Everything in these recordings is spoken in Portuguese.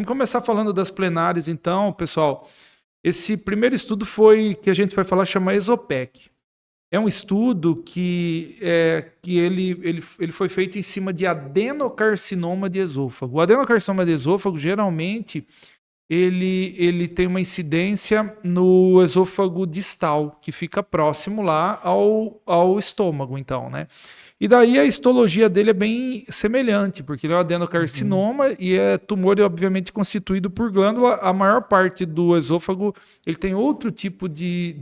Vamos começar falando das plenárias, então, pessoal. Esse primeiro estudo foi, que a gente vai falar, chama ESOPEC. É um estudo que ele foi feito em cima de adenocarcinoma de esôfago. O adenocarcinoma de esôfago, geralmente, ele tem uma incidência no esôfago distal, que fica próximo lá ao estômago, então, né? E daí a histologia dele é bem semelhante, porque ele é um adenocarcinoma e é tumor, obviamente, constituído por glândula. A maior parte do esôfago, ele tem outro tipo de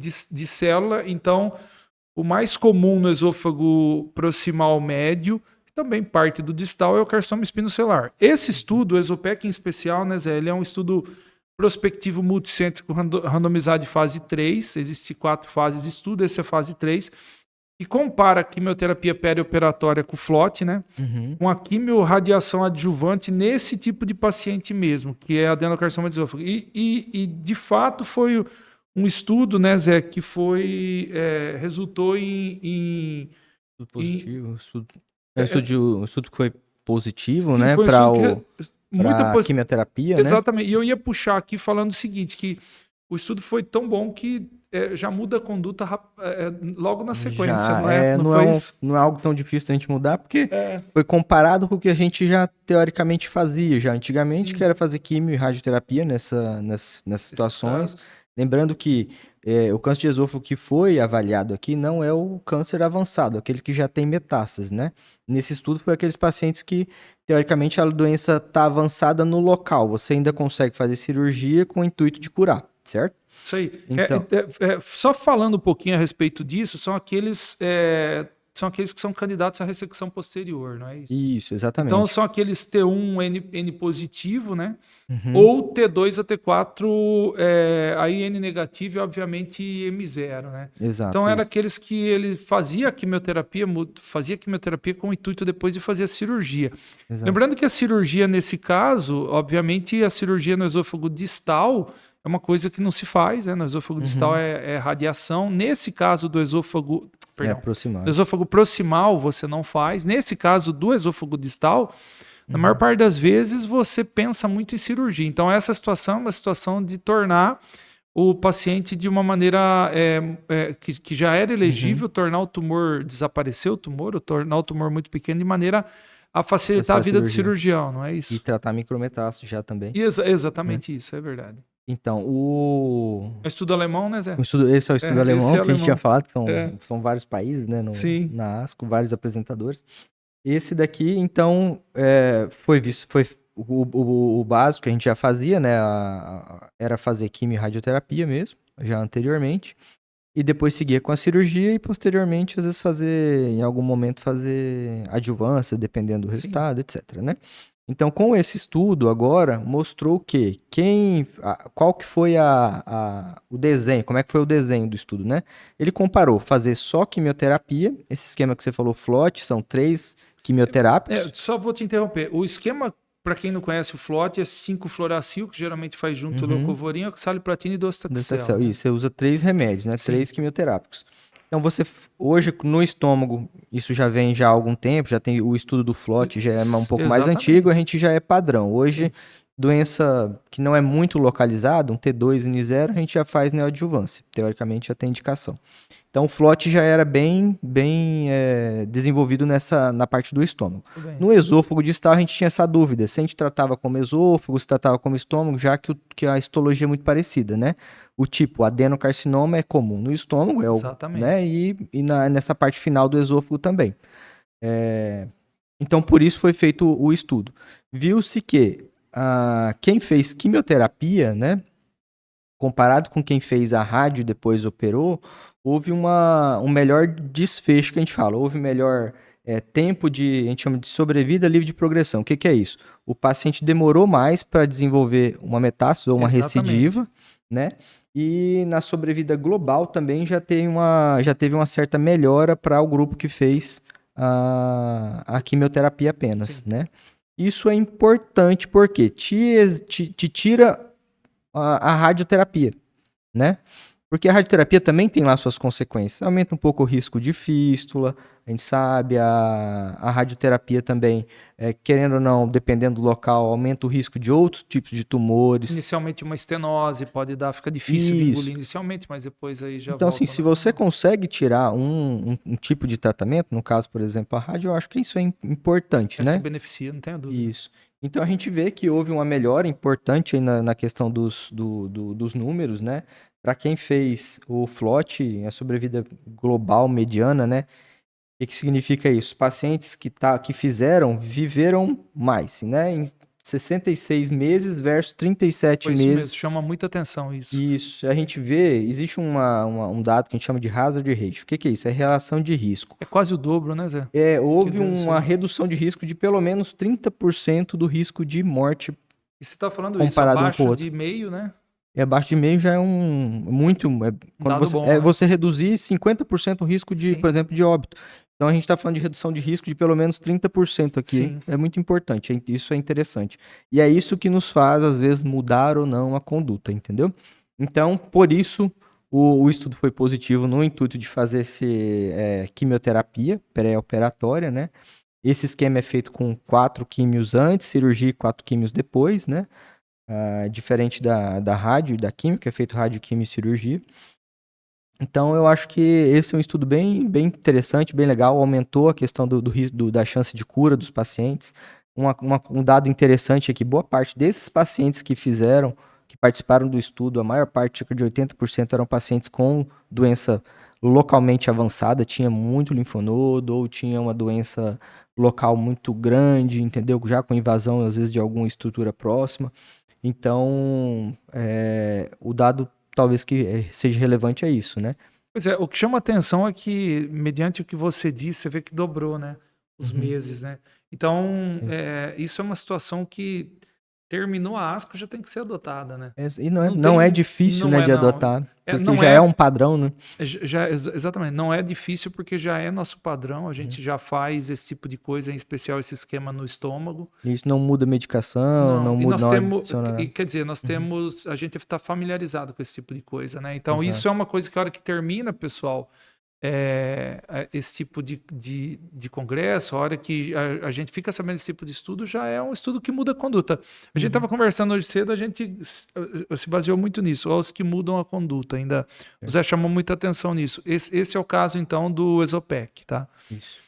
célula, então o mais comum no esôfago proximal médio, também parte do distal, é o carcinoma espinocelular. Esse estudo, o ESOPEC em especial, né, Zé, ele é um estudo prospectivo multicêntrico randomizado de fase 3, existem 4 fases de estudo, essa é a fase 3, e compara a quimioterapia perioperatória com o FLOT, né, com a quimiorradiação adjuvante nesse tipo de paciente mesmo, que é adenocarcinoma de esôfago. E de fato foi um estudo, né, Zé, que resultou em Estudo positivo, um estudo que foi positivo, sim, né, foi um para estudo a quimioterapia, né? exatamente. E eu ia puxar aqui falando o seguinte, que o estudo foi tão bom que já muda a conduta logo na sequência, Já não é? Não não foi isso? não é algo tão difícil da gente mudar, porque foi comparado com o que a gente já teoricamente fazia já antigamente, que Sim, era fazer quimio e radioterapia nessas esses situações. casos. Lembrando que o câncer de esôfago que foi avaliado aqui não é o câncer avançado, aquele que já tem metástase, né? Nesse estudo foi aqueles pacientes que, teoricamente, a doença está avançada no local. Você ainda consegue fazer cirurgia com o intuito de curar, certo? Isso aí. Então, Só falando um pouquinho a respeito disso, são aqueles que são candidatos à ressecção posterior, não é isso? isso, Então, exatamente. são aqueles T1 N positivo, né? Uhum, Ou T2 a T4, aí N negativo e, obviamente, M0, né? Então, exato, era isso. aqueles que ele fazia quimioterapia com o intuito depois de fazer a cirurgia. Exato. Lembrando que a cirurgia, nesse caso, obviamente, a cirurgia no esôfago distal é uma coisa que não se faz, né? No esôfago distal Uhum. é radiação. Nesse caso do esôfago, É perdão, do aproximado. esôfago proximal você não faz. Nesse caso do esôfago distal, na maior Uhum. parte das vezes você pensa muito em cirurgia. Então essa situação é uma situação de tornar o paciente de uma maneira que já era Uhum. elegível, tornar o tumor, desaparecer o tumor, ou tornar o tumor muito pequeno, de maneira a facilitar a Fazer a vida do cirurgia. cirurgião, não é E isso? tratar micrometástase já também, né? Exatamente isso, é verdade. Então, É estudo alemão, né, Zé? esse é o estudo Esse alemão é que a gente tinha alemão. falado, que É, são vários países, né, sim. na ASCO, vários apresentadores. Esse daqui, então, foi visto, foi o básico que a gente já fazia, né, era fazer quimio e radioterapia mesmo, já anteriormente, e depois seguia com a cirurgia e posteriormente, às vezes, em algum momento, fazer adjuvância, dependendo do Sim. resultado, etc, né? Então, com esse estudo agora, mostrou que qual que foi o desenho, como é que foi o desenho do estudo, né? Ele comparou fazer só quimioterapia, esse esquema que você falou, FLOT, são 3 quimioterápicos. Só vou te interromper. O esquema, para quem não conhece o FLOT, é 5-fluoracil, que geralmente faz junto o Uhum. leucovorin, oxaliplatina e docetaxel, Docetaxel, né? isso, você usa 3 remédios, né? Sim. 3 quimioterápicos. Então hoje no estômago, isso já vem já há algum tempo, já tem o estudo do FLOT, já é um pouco mais antigo, a Exatamente. gente já é padrão. Hoje, Sim. doença que não é muito localizada, um T2 e N0, a gente já faz neoadjuvância. Teoricamente já tem indicação. Então o FLOT já era bem desenvolvido na parte do estômago. Tudo bem. No esôfago distal a gente tinha essa dúvida, se a gente tratava como esôfago, se tratava como estômago, já que a histologia é muito parecida, né? O tipo adenocarcinoma é comum no estômago, né? Exatamente. Nessa parte final do esôfago também. Então por isso foi feito o estudo. Viu-se que quem fez quimioterapia, né? Comparado com quem fez a rádio e depois operou, houve um melhor desfecho que a gente fala, houve melhor tempo a gente chama de sobrevida livre de progressão. O que que é isso? O paciente demorou mais para desenvolver uma metástase ou uma Exatamente. recidiva, né? E na sobrevida global também já teve uma certa melhora para o grupo que fez a quimioterapia apenas, Sim. né? Isso é importante porque te tira a radioterapia, né? Porque a radioterapia também tem lá suas consequências. Aumenta um pouco o risco de fístula, a gente sabe, a radioterapia também, querendo ou não, dependendo do local, aumenta o risco de outros tipos de tumores. Inicialmente uma estenose pode dar, fica difícil de Isso. engolir inicialmente, mas depois aí já Então, assim, volta se ao você normal. consegue tirar um tipo de tratamento, no caso, por exemplo, a rádio, eu acho que isso é importante, Se né? beneficia, não tenha dúvida. Isso. Então a gente vê que houve uma melhora importante aí na questão dos números, né? Para quem fez o FLOT, a sobrevida global mediana, né? O que significa isso? Pacientes que fizeram viveram mais, né? Em 66 meses versus 37 Foi isso mesmo, meses. chama muita atenção isso. Isso, a gente vê, existe um dado que a gente chama de hazard ratio. O que é isso? É relação de risco. É quase o dobro, né, Zé? Que Houve deve uma ser. redução de risco de pelo menos 30% do risco de morte E você está falando isso comparado um com o abaixo outro. de meio, né? E abaixo de meio já é Um quando dado bom, né? você reduzir 50% o risco de, por Sim, exemplo, de óbito. Então a gente está falando de redução de risco de pelo menos 30% aqui. sim. É muito importante, isso é interessante. E é isso que nos faz, às vezes, mudar ou não a conduta, entendeu? Então, por isso, o estudo foi positivo no intuito de fazer quimioterapia pré-operatória, né? Esse esquema é feito com 4 químios antes, cirurgia e 4 químios depois, né? Diferente da rádio e da química, é feito rádio, quimio e cirurgia. Então, eu acho que esse é um estudo bem interessante, bem legal, aumentou a questão da chance de cura dos pacientes. Um dado interessante é que boa parte desses pacientes que participaram do estudo, a maior parte, cerca de 80%, eram pacientes com doença localmente avançada, tinha muito linfonodo ou tinha uma doença local muito grande, entendeu? Já com invasão, às vezes, de alguma estrutura próxima. Então, o dado talvez que seja relevante é isso, né? Pois é, o que chama atenção é que, mediante o que você disse, você vê que dobrou, né? Os Uhum. meses, né? Então, Sim. isso é uma situação que terminou a ASCO, já tem que ser adotada, né? E Não não é tem, difícil, não né, é de não. adotar, porque Não já é é, um padrão, né? exatamente, não é difícil porque já é nosso padrão, a Uhum. gente já faz esse tipo de coisa, em especial esse esquema no estômago. Isso não muda a medicação, Não, e nós não temos, adiciona e nada. quer dizer, nós Uhum. temos, a gente está familiarizado com esse tipo de coisa, né? Então, isso é Exato. uma coisa que a hora que termina, pessoal, esse tipo de congresso, a hora que a gente fica sabendo desse tipo de estudo, já é um estudo que muda a conduta. A gente Uhum. estava conversando hoje cedo, a gente se baseou muito nisso, os que mudam a conduta. Ainda o É. Zé chamou muita atenção nisso. Esse é o caso, então, do Exopec, tá? Isso.